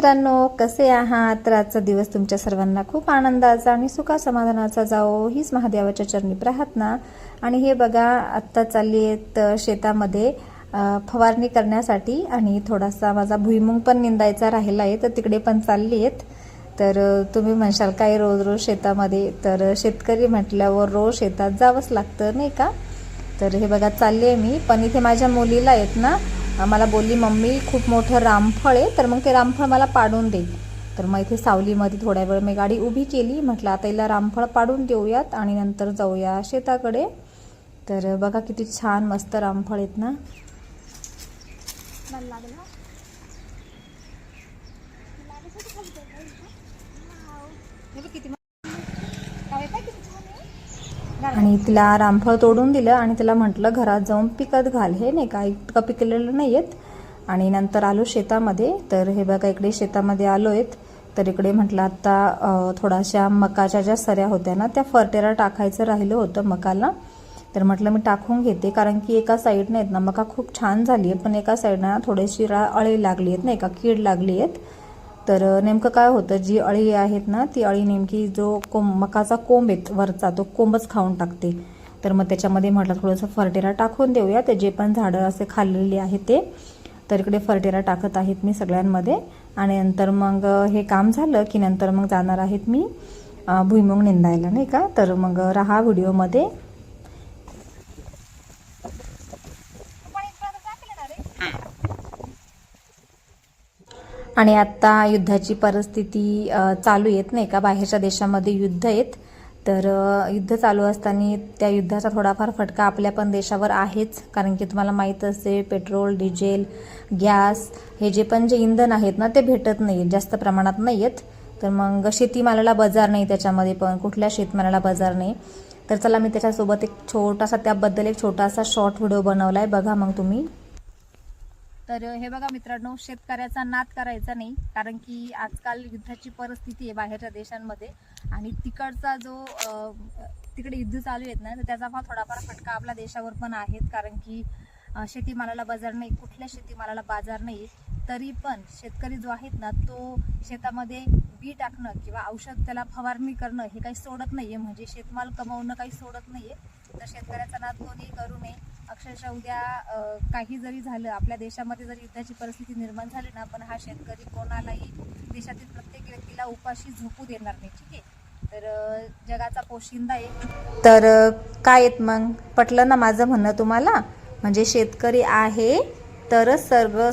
मित्रांनो, कसे आहात? तर आजचा दिवस तुमच्या सर्वांना खूप आनंदाचा आणि सुखा समाधानाचा जाओ हीच महादेवाच्या चरणी प्रार्थना। आणि हे बघा, आत्ता चालली आहेत शेतामध्ये फवारणी करण्यासाठी आणि थोडासा माझा भुईमुंग पण निंदायचा राहिला आहे, तर तिकडे पण चालली आहेत। तर तुम्ही म्हणशाल काय रोज रोज शेतामध्ये? तर शेतकरी म्हटल्यावर रोज शेतात जावंच लागतं नाही का? तर हे बघा चालले मी, पण इथे माझ्या मुलीला आहेत ना, मला बोलली मम्मी खूप मोठं रामफळ आहे, तर मग ते रामफळ मला पाडून दे। तर मग इथे सावलीमध्ये थोड्या वेळ मी गाडी उभी केली, म्हटलं आता हिला रामफळ पाडून देऊयात आणि नंतर जाऊया शेताकडे। तर बघा किती छान मस्त रामफळ आहेत ना। आणि तिला रामफळ तोडून दिलं आणि तिला म्हटलं घरात जाऊन पिकत घाल, हे नाही का इतकं पिकलेलं नाही आहेत। आणि नंतर आलो शेतामध्ये। तर हे बघा इकडे शेतामध्ये आलो आहेत। तर इकडे म्हटलं आता थोड्याशा मकाच्या ज्या सऱ्या होत्या ना, त्या फर्टेरा टाकायचं राहिलं होतं मकाला। तर म्हटलं मी टाकून घेते, कारण की एका साईडने आहेत ना मका खूप छान झाली आहे, पण एका साईडनं थोडीशी अळी लागली आहेत नाही का, कीड लागली आहेत। तर नेमकं काय होतं, जी अळी आहेत ना ती अळी नेमकी जो मकाचा कोंब आहे वरचा, तो कोंबच खाऊन टाकते। तर मग त्याच्यामध्ये म्हटलं थोडंसं फर्टेरा टाकून देऊया, ते जे पण झाडं असे खाल्लेली आहेत ते। तर इकडे फर्टेरा टाकत आहेत मी सगळ्यांमध्ये। आणि नंतर मग हे काम झालं की नंतर मग जाणार आहेत मी भुईमुंग निंदायला नाही का। तर मग राहा व्हिडिओमध्ये। आणि आता युद्धाची परिस्थिती चालू आहेत नाही का, बाहेरच्या देशामध्ये युद्ध आहेत। तर युद्ध चालू असताना त्या युद्धाचा थोडाफार फटका आपल्या पण देशावर आहेच, कारण की तुम्हाला माहीत असेल पेट्रोल, डिझेल, गॅस हे जे पण जे इंधन आहेत ना ते भेटत नाही, जास्त प्रमाणात नाही आहेत। तर मग शेतीमालाला बाजार नाही, त्याच्यामध्ये पण कुठल्या शेतमालाला बाजार नाही। तर चला मी त्याच्यासोबत एक छोटासा त्याबद्दल एक छोटासा शॉर्ट व्हिडिओ बनवला आहे, बघा मग तुम्ही। तर हे बघा मित्रांनो, शेतकऱ्याचा नाद करायचा नाही, कारण की आजकाल युद्धाची परिस्थिती आहे बाहेरच्या देशांमध्ये आणि तिकडचा जो तिकडे युद्ध चालू आहेत ना, तर त्याचा थोडाफार फटका आपल्या देशावर पण आहेत, कारण की शेतीमालाला बाजार नाही, कुठल्या शेतीमालाला बाजार नाही। तरी पण शेतकरी जो आहेत ना, तो शेतामध्ये बी टाकणं किंवा औषध त्याला फवारणी करणं हे काही सोडत नाहीये, म्हणजे शेतमाल कमवणं काही सोडत नाहीये। तर शेतकऱ्याचा नाद कोणी करू नये। अक्षरशः उद्या काही जरी झालं, आपल्या देशामध्ये जरी युद्धाची परिस्थिती निर्माण झाली ना, पण हा शेतकरी कोणालाही, देशातील प्रत्येक व्यक्तीला उपाशी झोपू देणार नाही, ठीक आहे। तर जगाचा पोशिंदा आहे। तर काय आहेत मग, पटलं ना माझं म्हणणं तुम्हाला? म्हणजे शेतकरी आहे तरच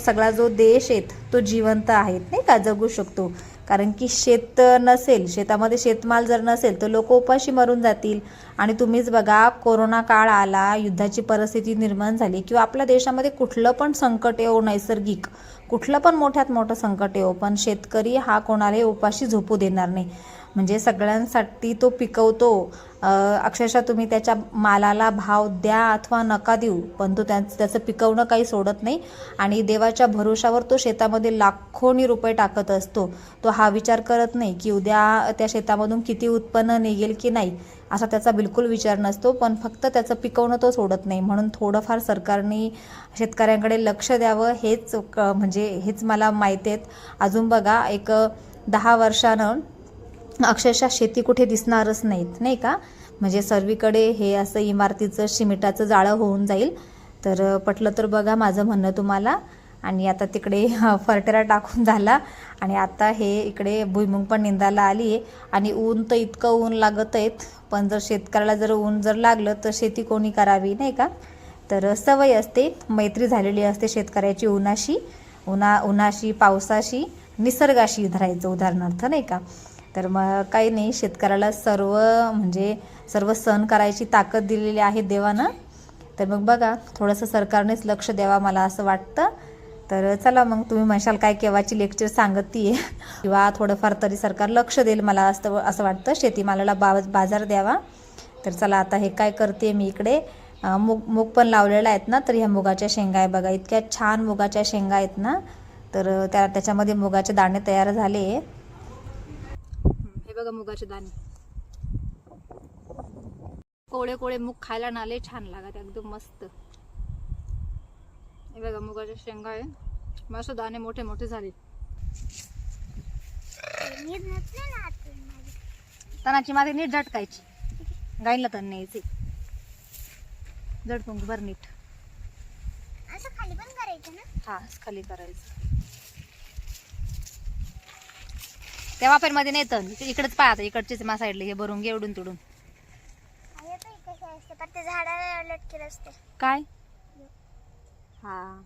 सगळा जो देश आहे तो जिवंत आहे नाही का, जगू शकतो। कारण की शेत नसेल, शेतामध्ये शेतमाल जर नसेल तर लोक उपाशी मरून जातील। आणि तुम्हीच बघा, कोरोना काळ आला, युद्धाची परिस्थिती निर्माण झाली, किंवा आपल्या देशामध्ये कुठलं पण संकट येऊ, नैसर्गिक कुठलं पण मोठ्यात मोठं संकट येऊ, पण शेतकरी हा कोणालाही उपाशी झोपू देणार नाही। म्हणजे सगळ्यांसाठी तो पिकवतो। अक्षरशः तुम्ही त्याच्या मालाला भाव द्या अथवा नका देऊ, पण तो त्याचं पिकवणं काही सोडत नाही। आणि देवाच्या भरोशावर तो शेतामध्ये लाखोनी रुपये टाकत असतो। तो हा विचार करत नाही की उद्या त्या शेतामधून किती उत्पन्न निघेल की नाही, असा त्याचा बिलकुल विचार नसतो, पण फक्त त्याचं पिकवणं तो सोडत नाही। म्हणून थोडंफार सरकारने शेतकऱ्यांकडे लक्ष द्यावं, हेच मला माहिती आहे। अजून बघा, एक 10 वर्षानं अक्षरशः शेती कुठे दिसणारच नाहीत नाही का, म्हणजे सर्वीकडे हे असं इमारतीचं सिमेंटाचं जाळं होऊन जाईल। तर पटलं तर बघा माझं म्हणणं तुम्हाला। आणि आता तिकडे फर्टेरा टाकून झाला आणि आता हे इकडे भुईमुंग पण निंदायला आली आहे। आणि ऊन तर इतकं ऊन लागत आहेत, पण जर शेतकऱ्याला जर ऊन जर लागलं तर शेती कोणी करावी नाही का। तर सवय असते, मैत्री झालेली असते शेतकऱ्याची उन्हाशी, उन्हाशी, पावसाशी, निसर्गाशी धरायचं उदाहरणार्थ नाही का। तर मग काही नाही, शेतकऱ्याला सर्व सण करायची ताकद दिलेली आहे देवानं। तर मग बघा, थोडंसं सरकारनेच लक्ष द्यावा मला असं वाटतं। तर चला मग, तुम्ही म्हणशाल काय केव्हाची लेक्चर सांगतीये, किंवा थोडंफार तरी सरकार लक्ष देईल मला असं वाटतं, शेतीमालाला बाजार द्यावा। तर चला आता हे काय करते मी, इकडे मूग पण लावलेला आहेत ना, तर ह्या मुगाच्या शेंगा आहे बघा, इतक्या छान मुगाच्या शेंगा आहेत ना। तर त्याच्यामध्ये मुगाचे दाणे तयार झाले। हे बघा मुगाचे दाणे, कोळे कोळे मूग खायला नाले छान लागत, एकदम मस्त। हे बघा मुगाच्या शेंगा आहे, मस्त दाणे मोठे मोठे झाले। तणाची माती नीट झटकायची, गाईला तण न्यायचे, झटकून भर नीट. असं खाली पण करायचं ना? हा, खाली करायचं. त्या वाफेमध्ये नाही तण, इकडेच पाय आता, इकडचेच मा साईडला हे भरून घे उडून तुडून. ते झाडाला लटकेल असते काय. हा,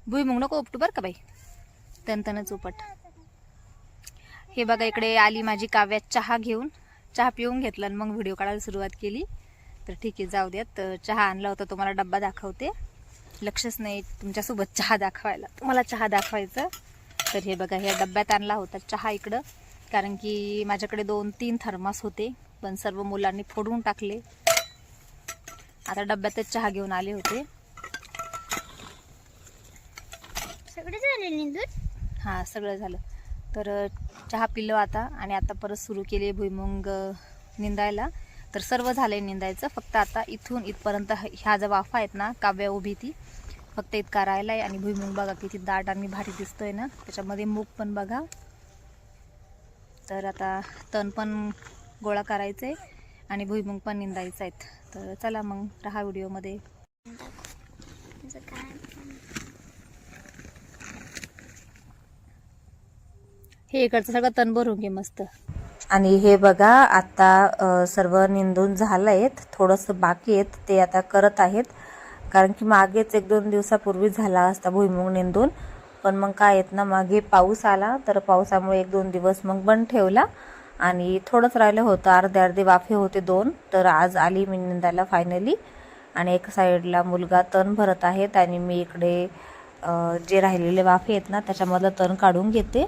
भुईमुग नको उपटू बर का बाई, तणतणच उपट. हे बघा इकडे आली माझी काव्या चहा घेऊन. चहा पिऊन घेतला आणि मग व्हिडिओ काढायला सुरुवात केली. तर ठीक आहे, जाऊ द्यात. चहा आणला होता, तुम्हाला डब्बा दाखवते. लक्षच नाही तुमच्यासोबत चहा दाखवायला, तुम्हाला चहा दाखवायचं. तर हे बघा, ह्या डब्यात आणला होता चहा इकडं, कारण की माझ्याकडे 2-3 थर्मास होते, पण सर्व मुलांनी फोडून टाकले. आता डब्यातच चहा घेऊन आले होते. सगळं झालं निंदून? हां, सगळं झालं. तर चहा पिलो आता, आणि आता परत सुरू केले भुईमुंग निंदायला. तर सर्व झालंय निंदायचं, फक्त आता इथून इथपर्यंत ह्या ज्या वाफा आहेत ना, काव्या उभी ती फक्त इतका राहिलाय. आणि भुईमुंग बघा किती दाट आणि भारी दिसतोय ना, त्याच्यामध्ये मूग पण बघा. तर आता तण पण गोळा करायचंय आणि भुईमुंग पण निंदायचं आहेत. तर चला मग राहा व्हिडिओमध्ये. हे इकडचं सगळं तण भरून घे मस्त. आणि हे बघा, आता सर्व निंदून झालंयत, थोडंसं बाकी आहेत, ते आता करत आहेत. कारण की मागेच 1-2 दिवसापूर्वी झाला असता भुईमुंग निंदून, पण मग काय आहेत ना, मागे पाऊस आला, तर पावसामुळे 1-2 दिवस मग बंद ठेवला. आणि थोडंच राहिलं होतं, अर्धे वाफे होते 2. तर आज आली मी निंदायला फायनली. आणि एक साईडला मुलगा तण भरत आहेत, आणि मी इकडे जे राहिलेले वाफे आहेत ना, त्याच्यामधलं तण काढून घेते.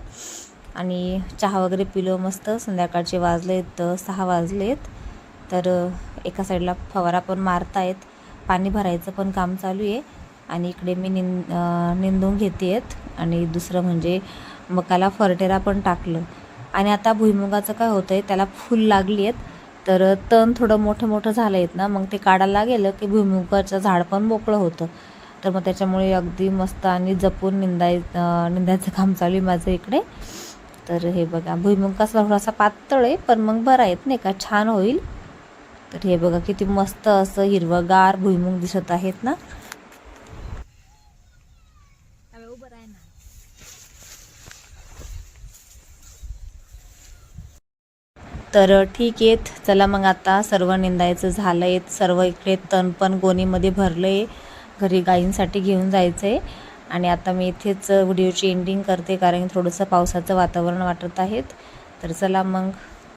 आणि चहा वगैरे पिलो मस्त. संध्याकाळचे वाजलेत 6 वाजलेत. तर एका साईडला फवारा पण मारतायत, पाणी भरायचं पण काम चालू आहे. आणि इकडे मी निंदून घेते आहेत. आणि दुसरं म्हणजे मकाला फरटेरा पण टाकलं. आणि आता भुईमुगाचं काय होतं आहे, त्याला फुल लागली आहेत, तर तण थोडं मोठं झालं आहेत ना, मग ते काढायला गेलं की भुईमुगाचं झाड पण मोकळं होतं. तर मग त्याच्यामुळे अगदी मस्त आणि जपून निंदायचं काम चालू आहे माझं इकडे. तर हे बघा, भुईमुग कसा थोडासा पातळ आहे, पण मग बरा आहेत नाही का, छान होईल. तर हे बघा किती मस्त असं हिरवगार भुईमुग दिसत आहेत ना. तर ठीक आहे, चला मग आता सर्व निंदायचं झालं आहे. सर्व इकडे तण पण गोणीमध्ये भरलं आहे, घरी गाईंसाठी घेऊन जायचं आहे. आणि आता मी इथेच व्हिडिओची एंडिंग करते, कारण थोडंसं पावसाचं वातावरण वाटत आहेत. तर चला मग